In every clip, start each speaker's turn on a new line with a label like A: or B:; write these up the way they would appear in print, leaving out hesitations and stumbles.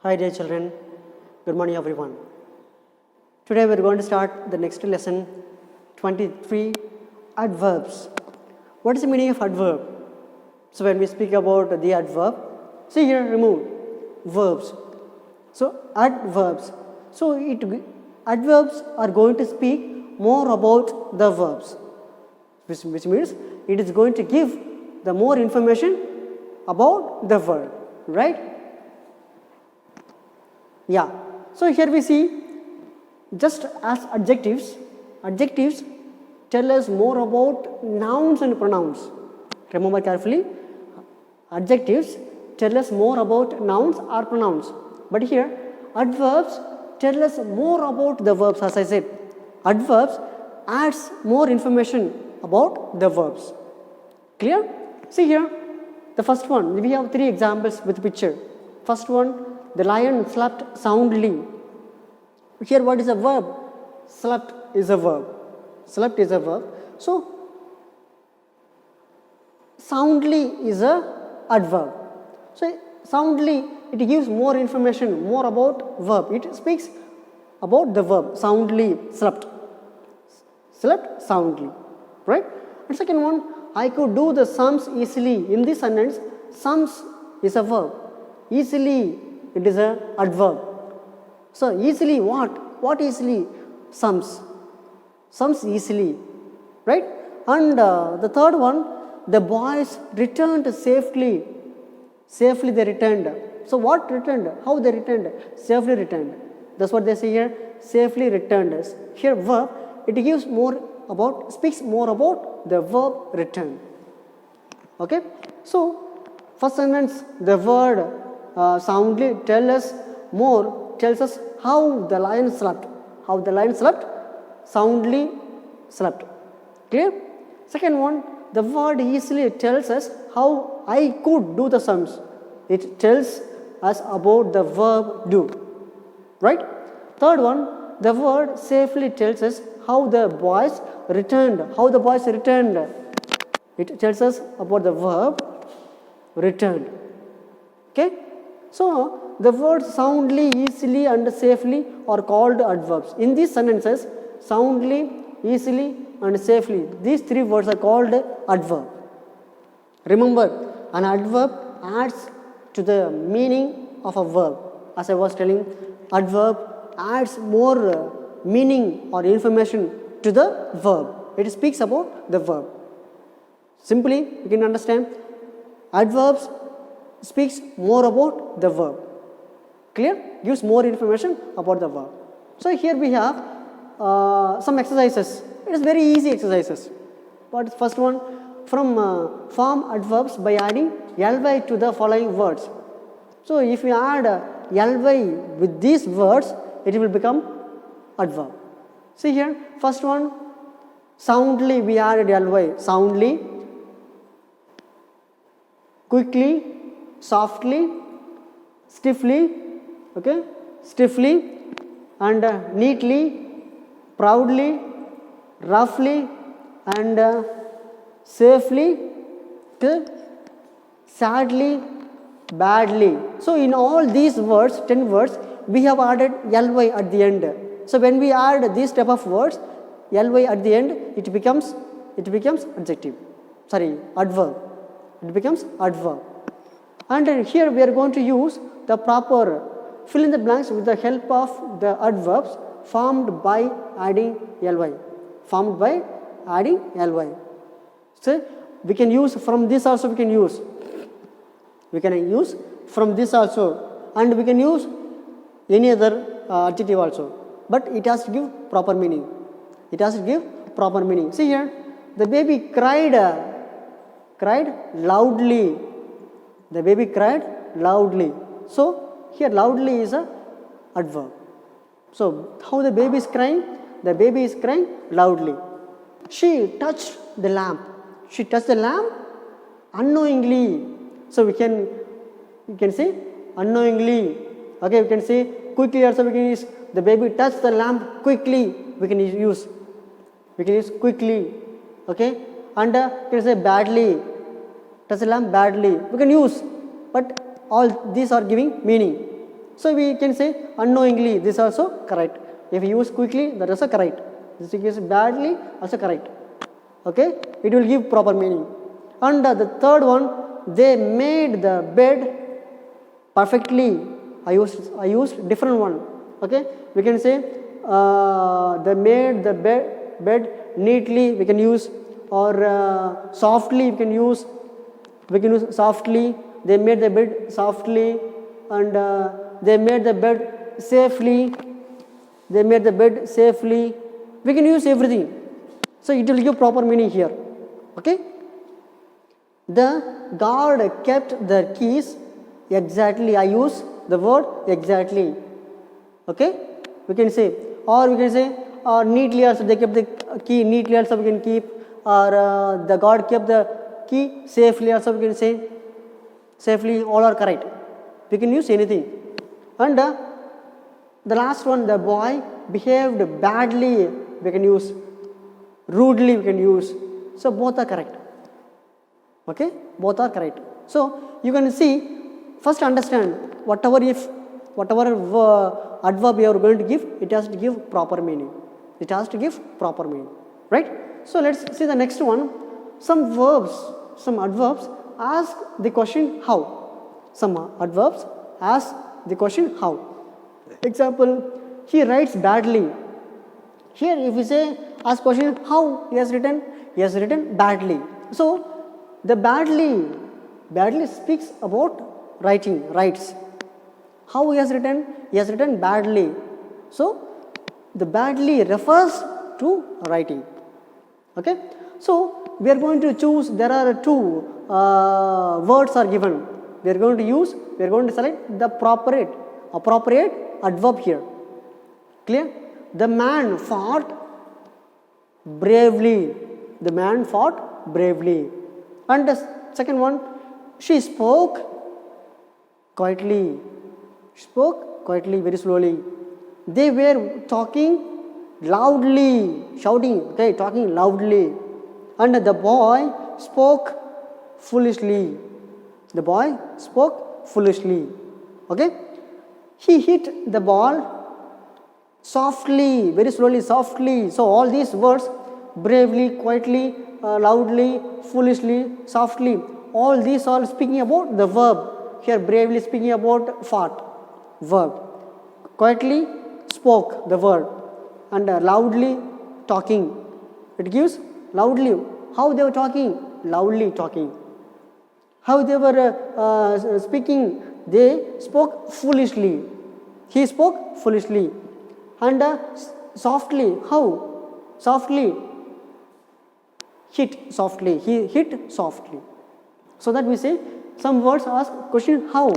A: Hi dear children, good morning everyone. Today we are going to start the next lesson 23 adverbs. What is the meaning of adverb? So when we speak about the adverb, see here remove verbs. So adverbs. So adverbs are going to speak more about the verbs, which means it is going to give the more information about the verb, right? Yeah. So here we see just as adjectives tell us more about nouns and pronouns. Remember carefully, adjectives tell us more about nouns or pronouns. But here adverbs tell us more about the verbs. As I said, adverbs adds more information about the verbs. Clear? See here, the first one, we have three examples with picture. First one, the lion slept soundly. Here what is a verb? Slept is a verb. Slept is a verb. So, soundly is a adverb. So, soundly, it gives more information, more about verb. It speaks about the verb, soundly, slept. Slept soundly, right? And second one, I could do the sums easily. In this sentence, sums is a verb. Easily, it is a adverb. So, easily what? What easily? Sums. Sums easily, right? And the third one, the boys returned safely. Safely they returned. So, what returned? How they returned? Safely returned. That's what they say here. Safely returned. Here verb, it gives more about, speaks more about the verb return. Okay? So, first sentence, the word soundly tells us how the lion slept. How the lion slept? Soundly slept. Clear? Second one, the word easily tells us how I could do the sums. It tells us about the verb do. Right? Third one, the word safely tells us how the boys returned. How the boys returned. It tells us about the verb returned. Okay? So, the words soundly, easily and safely are called adverbs. In these sentences, soundly, easily and safely, these three words are called adverb. Remember, an adverb adds to the meaning of a verb. As I was telling, adverb adds more meaning or information to the verb. It speaks about the verb. Simply, you can understand, adverbs speaks more about the verb. Clear? Gives more information about the verb. So here we have some exercises. It is very easy exercises. What is first one? From form adverbs by adding ly to the following words. So if you add ly with these words, it will become adverb. See here, first one, soundly we added ly. Soundly, quickly, softly, stiffly, okay, stiffly and neatly, proudly, roughly and safely, okay, sadly, badly. So, in all these words, 10 words, we have added ly at the end. So, when we add these type of words, ly at the end, it becomes adjective, sorry, adverb. It becomes adverb. And here we are going to use the proper fill in the blanks with the help of the adverbs formed by adding ly. Formed by adding ly. So we can use from this also we can use. We can use from this also, and we can use any other adjective also. But it has to give proper meaning. It has to give proper meaning. See here, the baby cried loudly. The baby cried loudly. So, here loudly is a adverb. So, how the baby is crying? The baby is crying loudly. She touched the lamp. She touched the lamp unknowingly. So, we can say unknowingly. Okay, we can say quickly also we can use the baby touched the lamp quickly. We can use quickly. Okay, and we can say badly. Touch the lamp badly. We can use, but all these are giving meaning. So we can say unknowingly, this also correct. If you use quickly, that is also correct. This is badly, also correct. Okay, it will give proper meaning. And the third one, they made the bed perfectly. I used different one. Okay, we can say they made the bed neatly. We can use, or softly. We can use softly. They made the bed softly, and they made the bed safely. They made the bed safely. We can use everything. So it will give proper meaning here. Okay. The guard kept the keys exactly. I use the word exactly. Okay. We can say, or we can say neatly also they kept the key neatly also we can keep, or the guard kept the key safely also we can say. Safely, all are correct. We can use anything. And the last one, the boy behaved badly. We can use rudely. We can use. So both are correct. Okay, both are correct. So you can see. First, understand whatever adverb you are going to give, it has to give proper meaning. It has to give proper meaning, right? So let's see the next one. Some verbs, some adverbs ask the question how. Some adverbs ask the question how. Example, he writes badly. Here if we say ask question how he has written badly. So the badly speaks about writes. How he has written badly. So the badly refers to writing. Okay. So we are going to choose, there are two words are given. We are going to select the appropriate adverb here. Clear? The man fought bravely. The man fought bravely. And the second one, she spoke quietly. She spoke quietly, very slowly. They were talking loudly, shouting, okay, talking loudly. And the boy spoke foolishly. The boy spoke foolishly. Okay? He hit the ball softly, very slowly, softly. So all these words, bravely, quietly, loudly, foolishly, softly, all these are speaking about the verb. Here bravely speaking about fought, verb. Quietly spoke, the word. And loudly talking. It gives loudly. How they were talking? Loudly talking. How they were speaking? They spoke foolishly. He spoke foolishly. And softly. How? Softly. Hit softly. He hit softly. So that we say some words ask question how.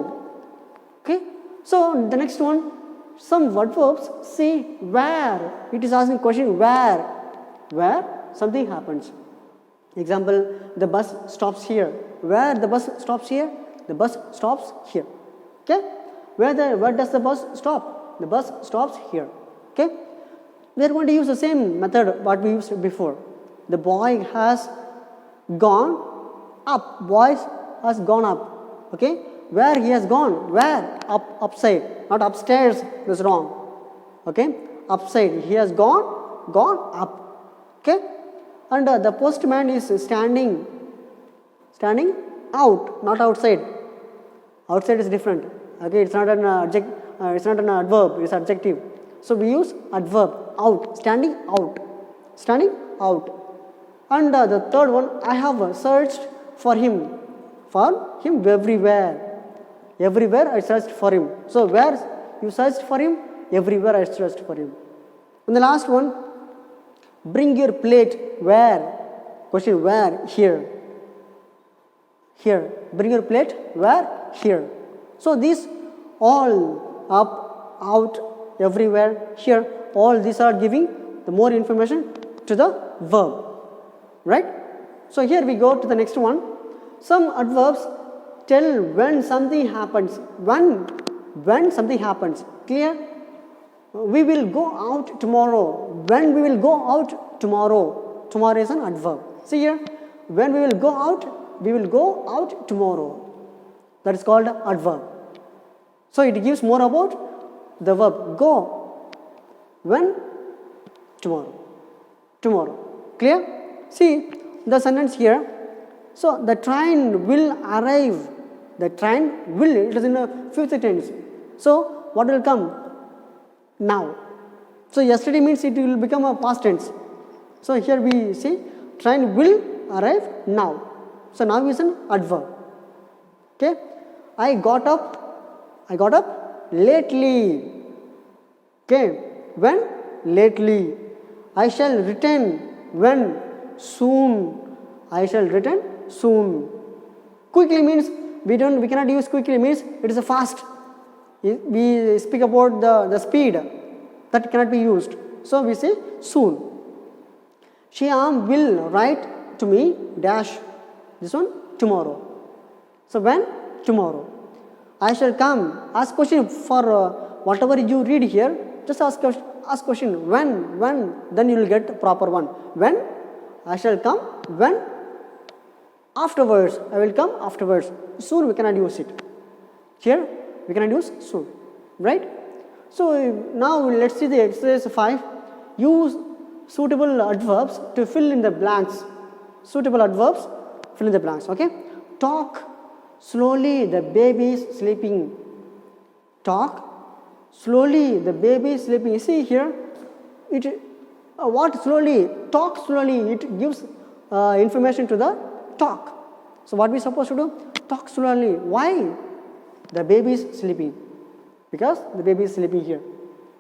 A: Okay. So the next one, some adverbs say where. It is asking question where. Where something happens. Example, the bus stops here. Where the bus stops here? The bus stops here. Okay. Where does the bus stop? The bus stops here. Okay. We are going to use the same method what we used before. The boy has gone up. Boy has gone up. Okay. Where he has gone? Where? Upside. Not upstairs. That's wrong. Okay. Upside. He has gone up. Okay. And the postman is standing out, not outside. Outside is different. Okay. It's not an adjective. It's not an adverb. It's adjective. So we use adverb. Out. Standing out. Standing out. And the third one, I have searched for him. For him everywhere. Everywhere I searched for him. So where you searched for him? Everywhere I searched for him. And the last one, bring your plate where? Question where? Here. Here. Bring your plate where? Here. So these all up, out, everywhere, here, all these are giving the more information to the verb. Right? So here we go to the next one. Some adverbs tell when something happens. When something happens. Clear? We will go out tomorrow. When we will go out tomorrow. Tomorrow is an adverb. See here. When we will go out tomorrow. That is called adverb. So it gives more about the verb go. When? Tomorrow. Tomorrow. Clear? See the sentence here. So the train will arrive. The train will, it is in a future tense. So what will come? Now. So yesterday means it will become a past tense. So here we see train will arrive now. So now is an adverb. Okay. I got up lately. Okay. When? Lately. I shall return. When? Soon. I shall return soon. Quickly means we cannot use quickly means it is a fast. We speak about the speed that cannot be used. So we say soon. Shyam will write to me dash. This one tomorrow. So when? Tomorrow. I shall come. Ask question for whatever you read here. Just ask question when, then you will get proper one. When? I shall come. When? Afterwards. I will come afterwards. Soon we cannot use it. Here we cannot use soon. Right? So now let's see the exercise 5. Use suitable adverbs to fill in the blanks. Suitable adverbs, fill in the blanks. Okay? Talk slowly, the baby is sleeping. Talk slowly, the baby is sleeping. You see here, what slowly? Talk slowly. It gives information to the talk. So what we supposed to do? Talk slowly. Why? The baby is sleeping. Because the baby is sleeping here.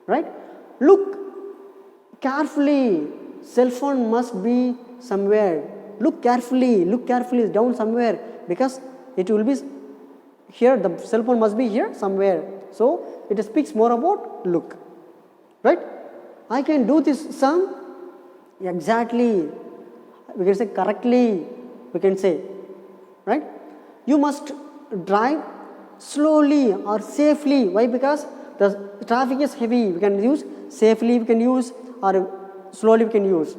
A: Right? Look carefully. Cell phone must be somewhere. Look carefully down somewhere, because it will be here, the cell phone must be here somewhere. So it speaks more about look. Right? I can do this sum exactly. We can say correctly. We can say. Right? You must drive slowly or safely. Why? Because the traffic is heavy. We can use safely, we can use, or slowly we can use.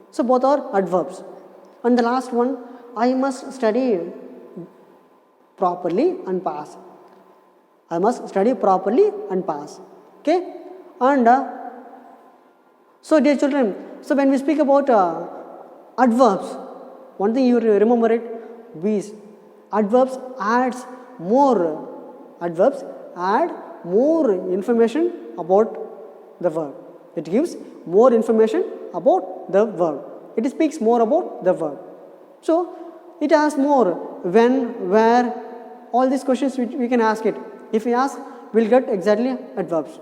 A: So both are adverbs. And the last one, I must study properly and pass. I must study properly and pass. Okay? And so dear children, so when we speak about adverbs, one thing you remember it, adverbs add more information about the verb. It gives more information about the verb. It speaks more about the verb. So it asks more when, where, all these questions we can ask it. If we ask, we will get exactly adverbs.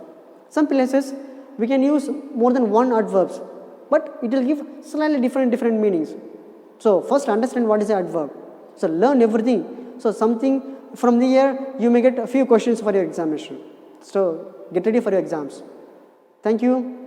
A: Some places we can use more than one adverbs, but it will give slightly different meanings. So first understand what is an adverb. So learn everything. So something from the year you may get a few questions for your examination. So get ready for your exams. Thank you.